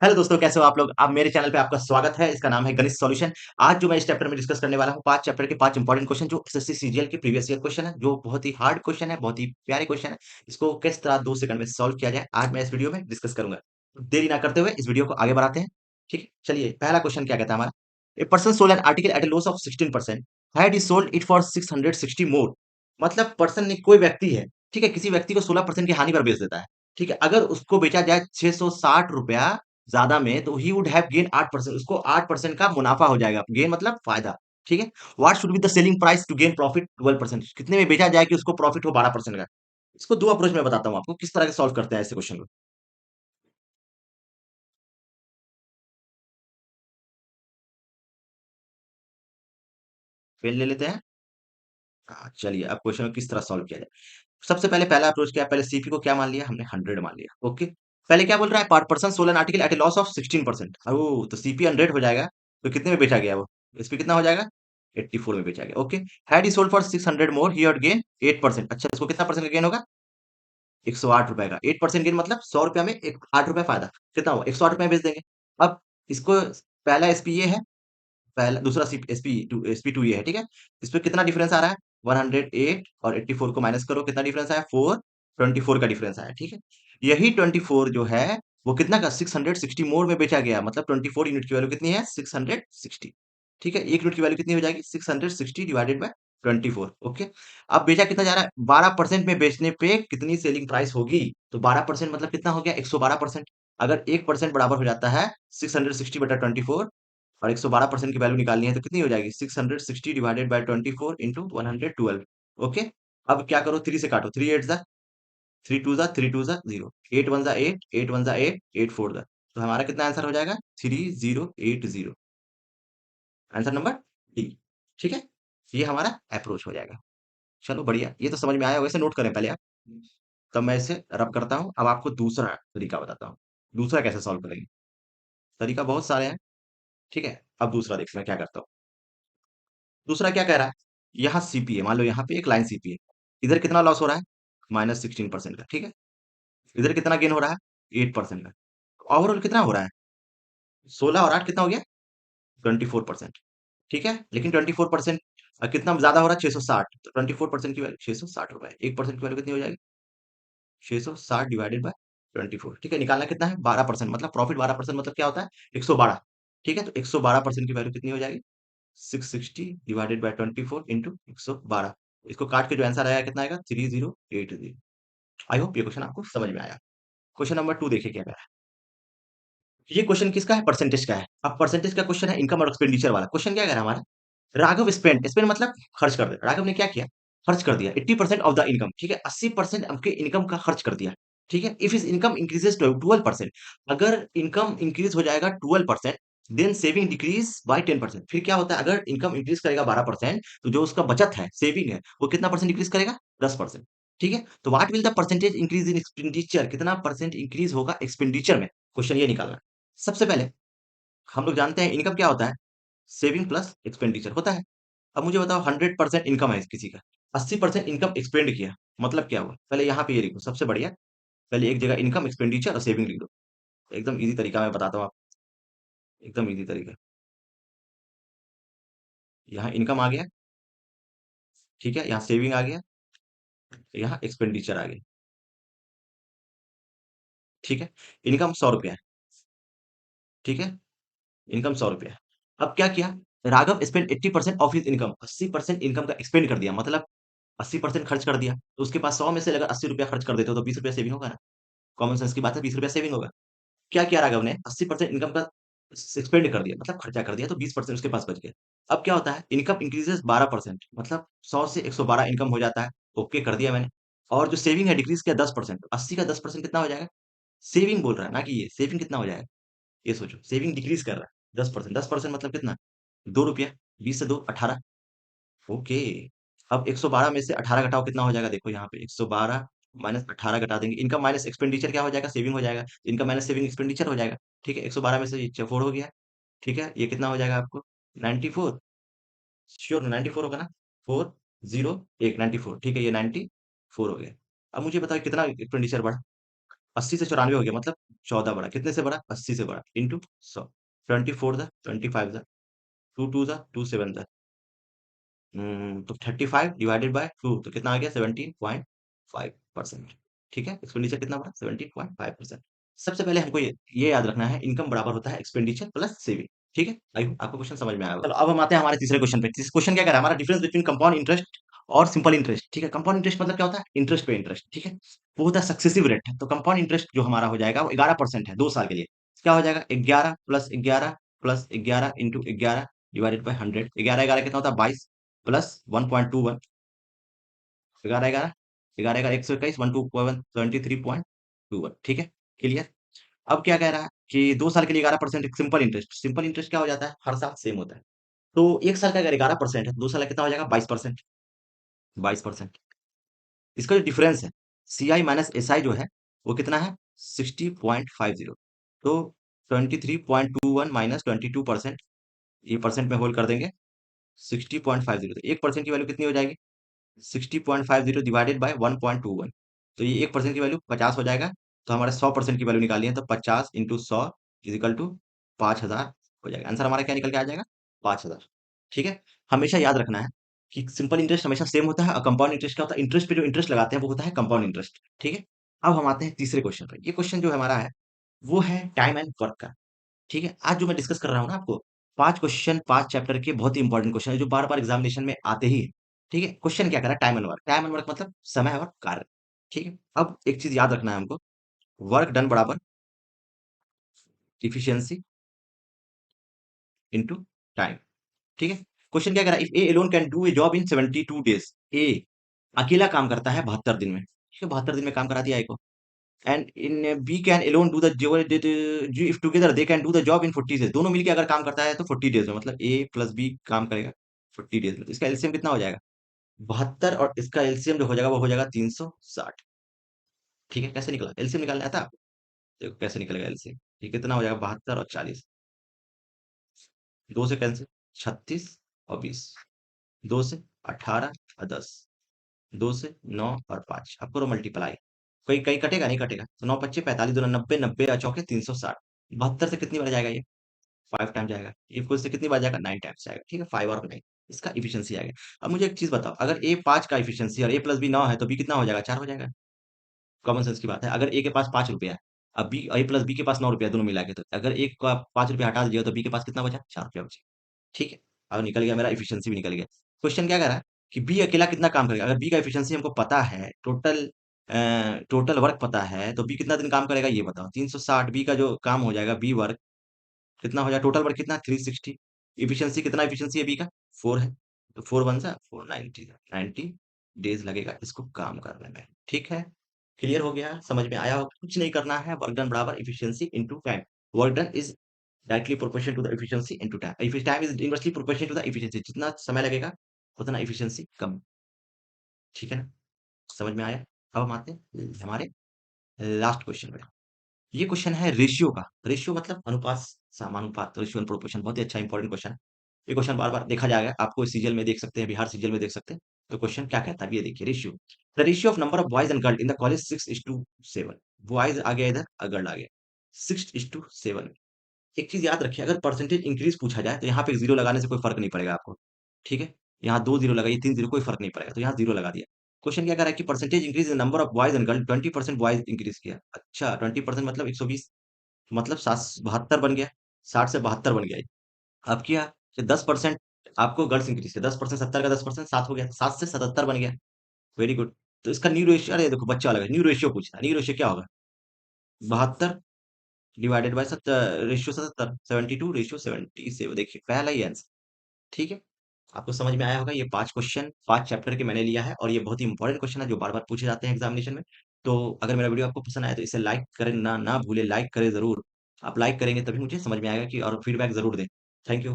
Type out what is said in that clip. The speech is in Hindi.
हेलो दोस्तों, कैसे हो आप लोग? अब मेरे चैनल पे आपका स्वागत है। इसका नाम है गणित सॉल्यूशन। आज जो मैं इस चैप्टर में डिस्कस करने वाला हूँ, 5 चैप्टर के 5 इंपॉर्टेंट क्वेश्चन जो एसएससी सीजीएल के प्रीवियस ईयर क्वेश्चन है, जो बहुत ही हार्ड क्वेश्चन है, बहुत ही प्यारे क्वेश्चन है। इसको किस तरह 2 सेकंड में सॉल्व किया जाए, आज मैं इस वीडियो में डिस्कस करूंगा। तो देरी ना करते हुए इस वीडियो को आगे बढ़ाते हैं। ठीक है, चलिए पहला क्वेश्चन क्या कहता है हमारा। A person sold an article at a loss of 16%, had he sold it for 660 more. मतलब पर्सन ने, कोई व्यक्ति है, ठीक है, किसी व्यक्ति को 16% की हानि पर बेच देता है। ठीक है, अगर उसको बेचा जाए 660 रुपया ज्यादा में, तो ही वुड हैव गेन 8%, उसको 8% का मुनाफा हो जाएगा। गेन मतलब फायदा। ठीक है। What should be the selling price to gain profit 12%, कितने में बेचा जाए कि उसको प्रॉफिट हो 12% का। इसको दो अप्रोच में बताता हूँ आपको किस तरह से सॉल्व करते हैं ऐसे क्वेश्चन को। पेन ले लेते हैं। चलिए अब क्वेश्चन को किस तरह सॉल्व किया जाए। सबसे पहले पहला अप्रोच क्या है, पहले सीपी को क्या मान लिया हमने, 100 मान लिया। ओके। पहले क्या बोल रहा है, पर person sold an article at a loss of 16%। ओ तो सीपी 100 हो जाएगा, तो कितने में बेचा गया वो, एसपी कितना हो जाएगा, 84 में बेचा गया। Okay. Had he sold for 600 more, he had gain 8%। अच्छा, इसको कितना परसेंट का गेन होगा, 108 रुपए का। 8% गेन मतलब 100 रुपया में 8 रुपया फायदा। कितना हुआ, 108 रुपये में बेच देंगे। अब इसको, पहला एसपी ये है, पहला दूसरा एसपी टू ये है। ठीक है। इस पे कितना डिफरेंस आ रहा है, 108 और 84 को माइनस करो, कितना डिफरेंस आया, 424 का डिफरेंस आया। ठीक है। यही 24 जो है, वो कितना का, 660 मोर में बेचा गया। मतलब 24 यूनिट की वैल्यू कितनी है, 660। ठीक है, एक यूनिट की वैल्यू कितनी हो जाएगी, 660 डिवाइडेड बाय 24। ओके। अब बेचा कितना जा रहा है, 12% में बेचने पे कितनी सेलिंग प्राइस होगी। तो 12% मतलब कितना हो गया, 112%। अगर 1% बराबर हो जाता है 660/24, और 112% की वैल्यू निकालनी है, तो कितनी हो जाएगी, 660 डिवाइडेड बाय 24 इंटू 112। ओके। अब क्या करो, 3 से काटो, 3 8 जा, 3 2 जा, 3 2 जा 0, 8 1 जा 8, 8 1 जा 8, 8 4 जा। तो हमारा कितना आंसर हो जाएगा, 3080। Answer number D. ठीक है। ये हमारा अप्रोच हो जाएगा। चलो बढ़िया, ये तो समझ में आया, वैसे नोट करें पहले आप। तब मैं इसे रब करता हूँ। अब आपको दूसरा तरीका बताता हूँ, दूसरा कैसे सॉल्व करेंगे। तरीका बहुत सारे हैं। ठीक है। अब दूसरा देखते हैं क्या करता हूँ। दूसरा क्या कह रहा है, यहाँ सीपी है, मान लो यहाँ पे एक लाइन सीपी है। इधर कितना लॉस हो रहा है, -16% का। ठीक है। इधर कितना गेन हो रहा है, 8% का। ओवरऑल कितना हो रहा है, 16 और 8 कितना हो गया, 24%। ठीक है। लेकिन 24% कितना ज्यादा हो रहा है, 660। तो 24% की वैल्यू 660 रुपए, 1% की वैल्यू कितनी हो जाएगी, 660 डिवाइडेड बाय 24। ठीक है। निकालना कितना है, 12%। मतलब प्रॉफिट 12% मतलब क्या होता है, 112। ठीक है। तो 112% की वैल्यू कितनी हो जाएगी, 660 डिवाइडेड बाय 24 इंटू 112। इसको काट के जो आंसर आया कितना आएगा, 3080। आई होप ये क्वेश्चन आपको समझ में आया। क्वेश्चन नंबर 2 देखिए क्या कह रहा है। ये क्वेश्चन किसका है, परसेंटेज का है। अब परसेंटेज का क्वेश्चन है, इनकम और एक्सपेंडिचर वाला। क्वेश्चन क्या कह रहा है हमारा, राघव स्पेंड मतलब खर्च कर दिया। राघव ने क्या किया, खर्च कर दिया 80% ऑफ द इनकम। ठीक है, 80% आपके इनकम का खर्च कर दिया। ठीक है। इफ इस इनकम इंक्रीजेस टू 12%, अगर इनकम इंक्रीज हो जाएगा 12%, देन सेविंग डिक्रीज बाय 10%। फिर क्या होता है, अगर इनकम इंक्रीज करेगा 12%, तो जो उसका बचत है, सेविंग है, वो कितना परसेंट इंक्रीज करेगा, 10%। ठीक है। तो what will the percentage increase in expenditure, कितना परसेंट इंक्रीज होगा एक्सपेंडिचर में, क्वेश्चन ये निकालना है। सबसे पहले हम लोग जानते हैं इनकम क्या होता है, सेविंग प्लस एक्सपेंडिचर होता है। अब मुझे बताओ, 100% इनकम है किसी का, 80% इनकम एक्सपेंड किया, मतलब क्या हुआ। पहले यहाँ पे ये लिखो, सबसे बढ़िया। पहले एक जगह इनकम, एक्सपेंडिचर और सेविंग लिख दो। एकदम इजी तरीका मैं बताता हूँ आपको, एकदम इजी तरीका। यहाँ इनकम आ गया, ठीक है, यहाँ सेविंग आ गया, यहाँ एक्सपेंडिचर आ गया। ठीक है। इनकम 100 रुपया है। ठीक है। इनकम 100 रुपया है। अब क्या किया, Raghav spend 80% of his income, 80% income का एक्सपेंड कर दिया, मतलब 80% खर्च कर दिया। तो उसके पास 100 में से अगर 80 रुपया खर्च कर देते हो, तो 20 रुपया सेविंग होगा ना। कॉमन सेंस की बात है, 20 रुपया सेविंग होगा। क्या किया राघव ने, 80% इनकम का एक्सपेंड कर दिया, मतलब खर्चा कर दिया, तो 20% उसके पास बच गया। अब क्या होता है, इनकम इंक्रीजेस 12%, मतलब 100 से 112 इनकम हो जाता है। ओके, कर दिया मैंने। और जो सेविंग है डिक्रीज किया 10%, 80 का 10% कितना हो जाएगा, सेविंग बोल रहा है ना, कि ये सेविंग कितना हो जाएगा, ये सोचो, सेविंग डिक्रीज कर रहा है 10%। 10% मतलब कितना, 2 रुपया, 20 से 2 18। ओके। अब 112 में से 18 घटाओ, कितना हो जाएगा, देखो यहाँ पे 112 माइनस 18 घटा देंगे, इनकम माइनस एक्सपेंडिचर क्या हो जाएगा, सेविंग हो जाएगा। इनकम माइनस सेविंग एक्सपेंडिचर हो जाएगा। ठीक है। 112 में से ये 4 हो गया। ठीक है, ये कितना हो जाएगा आपको, 94। श्योर 94 होगा ना, 4 0 1 94। ठीक है, ये 94 हो गया। अब मुझे बताओ कितना एक्सपेंडिचर बढ़ा, 80 से 94 हो गया, मतलब 14 बड़ा, कितने से बड़ा? 80 से बड़ा, into 100। 24 the 25 the 2 2 the 2 7 the, तो 35 डिवाइडेड बाय 2, तो कितना आ गया? 17.5%। ठीक है, एक्सपेंडिचर कितना बड़ा? 17.5%। सबसे पहले हमको ये याद रखना है, इनकम बराबर होता है एक्सपेंडिचर प्लस सेविंग। ठीक है, आई होप आपको क्वेश्चन समझ में आया होगा। चलो अब हम आते हैं हमारे तीसरे क्वेश्चन पे। क्वेश्चन क्या कह रहा है हमारा? डिफरेंस बिटवीन कंपाउंड इंटरेस्ट और सिंपल इंटरेस्ट। ठीक है, कंपाउंड इंटरेस्ट मतलब क्या होता है? इंटरेस्ट पे इंटरेस्ट। ठीक है, वो होता है सक्सेसिव रेट। तो कंपाउंड इंटरेस्ट जो हमारा हो जाएगा वो 11% है 2 साल के लिए। क्या हो जाएगा? 11 plus 11 plus 11 into 11 divided by 100। 11 11 कितना होता है? 22 प्लस 1.21। 11 11 11 11 121 121 ठीक है, क्लियर। अब क्या कह रहा है कि 2 साल के लिए 11% सिंपल इंटरेस्ट। सिंपल इंटरेस्ट क्या हो जाता है? हर साल सेम होता है। तो 1 साल का अगर 11% है, 2 साल का कितना हो जाएगा? 22%। 22%। इसका जो डिफरेंस है, सी आई माइनस एस आई जो है, वो कितना है? 60.50। तो 23.21 माइनस 22%, ये परसेंट में होल कर देंगे। 60.50, तो 1% की वैल्यू कितनी हो जाएगी? 60.50 डिवाइडेड बाय 1.21। तो ये 1% की वैल्यू 50 हो जाएगा। तो हमारे 100% की वैल्यू निकाली है, तो 50 इंटू 100 इजिकल टू 5,000 हो जाएगा। आंसर हमारा क्या निकल के आ जाएगा? 5,000। ठीक है, हमेशा याद रखना है कि सिंपल इंटरेस्ट हमेशा सेम होता है, और कंपाउंड इंटरेस्ट क्या होता है? इंटरेस्ट पे जो इंटरेस्ट लगाते हैं वो होता है कंपाउंड इंटरेस्ट। ठीक है, अब हम आते हैं तीसरे क्वेश्चन पे। ये क्वेश्चन जो हमारा है वो है टाइम एंड वर्क का। ठीक है, आज जो मैं डिस्कस कर रहा हूँ ना आपको, 5 क्वेश्चन 5 चैप्टर के बहुत ही इंपॉर्टेंट क्वेश्चन है, जो बार बार एग्जामिनेशन में आते ही है। ठीक है, क्वेश्चन क्या करा? Time and work. Time and work मतलब समय और कार्य। ठीक है, अब एक चीज याद रखना है हमको, वर्क डन बराबर इफिशियंसी इनटू टाइम। ठीक है, क्वेश्चन क्या करा? If A alone can do a job in 72 days. A अकेला काम करता है 72 दिन में। ठीक है, 72 दिन में काम करा दिया ए को। And in B can alone do the job, if together they can do the job in 40 days. दोनों मिलके अगर काम करता है तो 40 डेज में, मतलब ए प्लस बी काम करेगा 40 डेज में। तो इसका एलसीएम कितना हो जाएगा? 72, और इसका एलसीएम जो हो जाएगा वो हो जाएगा 360। ठीक है, कैसे निकला? एलसीएम निकालना आता है आपको? देखो कैसे निकलेगा एलसीएम। ये कितना हो जाएगा? 72 और 40, 2 से कैंसिल, 36 और 20, 2 से 18 और 10, 2 से 9 और 5। अब करो मल्टीप्लाई, कोई कहीं कटेगा? नहीं कटेगा। तो 9 पच्चे 45, दोनों 90, 90 और चौके 360। 72 से कितनी बार जाएगा ये? 5 टाइम जाएगा। ये कुल से कितनी बार जाएगा? 9 टाइम्स जाएगा। ठीक है, 5 और 9, इसका इफिशियंसी आएगा। अब मुझे एक चीज बताओ, अगर ए 5 का इफिशियंसी और ए प्लस बी 9 है, तो बी कितना हो जाएगा? 4 हो जाएगा। कॉमन सेंस की बात है। अगर ए के पास 5 रुपया है, अब बी ए प्लस बी के पास 9 रुपया, दोनों मिला के, तो अगर एक का 5 रुपया हटा दीजिएगा तो बी के पास कितना बचा? 4 रुपया बचे। ठीक है, अब निकल गया मेरा इफिशियंसी भी निकल गया। क्वेश्चन क्या कह रहा है कि बी अकेला कितना काम करेगा? अगर बी का इफिशियंसी हमको पता है, टोटल वर्क पता है, तो बी कितना दिन काम करेगा ये बताओ। 360 बी का जो काम हो जाएगा, बी वर्क कितना हो जाएगा? टोटल वर्क कितना? 360। इफिशियंसी कितना? इफिशियंसी है बी का 4 है, तो 4 वन सा 4, 90 डेज लगेगा इसको काम करने में। ठीक है, क्लियर हो गया? समझ में आया होगा? कुछ नहीं करना है, वर्क डन बराबर efficiency into time. Work done is directly proportional to the efficiency into time. If time is inversely proportional to the efficiency, जितना समय लगेगा उतना एफिशिएंसी कम। ठीक है ना? समझ में आया? अब हम आते हैं हमारे लास्ट क्वेश्चन पे। ये क्वेश्चन है रेशियो का। रेशियो मतलब अनुपात, समानुपात, रेशियो एंड प्रोपोर्शन। बहुत ही अच्छा इंपॉर्टेंट क्वेश्चन है। ये क्वेश्चन बार बार देखा जाएगा, आपको सीजीएल में देख सकते हैं, बिहार सीजीएल में देख सकते हैं। तो क्वेश्चन क्या कहता है ये देखिए, ratio. The ratio of number of boys and girl in the college 6:7। Boys आ गया इधर और गर्ल आ गया 6:7। एक चीज याद रखिए, अगर परसेंटेज इंक्रीज पूछा जाए तो यहाँ पे जीरो लगाने से कोई फर्क नहीं पड़ेगा आपको। ठीक है, यहाँ 2 जीरो लगाइए, 3 जीरो, कोई फर्क नहीं पड़ेगा, तो यहाँ जीरो लगा दिया। क्वेश्चन क्या कर रहा है कि percentage increase in number of boys and girl, 20% boys increase किया। अच्छा, 20% मतलब 120, मतलब 772 बन गया। 60 से 72 बन गया ये। अब क्या कि 10% आपको गर्ल्स इंक्रीज किया, 10%, 70 का 10% 7 हो गया, 7 से 77 बन गया। Very good. तो इसका न्यू रेशियो, अरे देखो बच्चा अलग है, न्यू रेशियो पूछता है। न्यू रेशियो क्या होगा? 72 डिवाइडेड बाय 70, रेशियो 77, 72:77। देखिए पहला ही आंसर। ठीक है, आपको समझ में आया होगा। ये 5 क्वेश्चन 5 चैप्टर के मैंने लिया है, और ये बहुत ही इंपॉर्टेंट क्वेश्चन है जो बार बार पूछे जाते हैं एग्जामिनेशन में। तो अगर मेरा वीडियो आपको पसंद आया तो इसे लाइक करें, ना ना भूले, लाइक करें जरूर। आप लाइक करेंगे तभी मुझे समझ में आएगा कि, और फीडबैक जरूर दें। Thank you.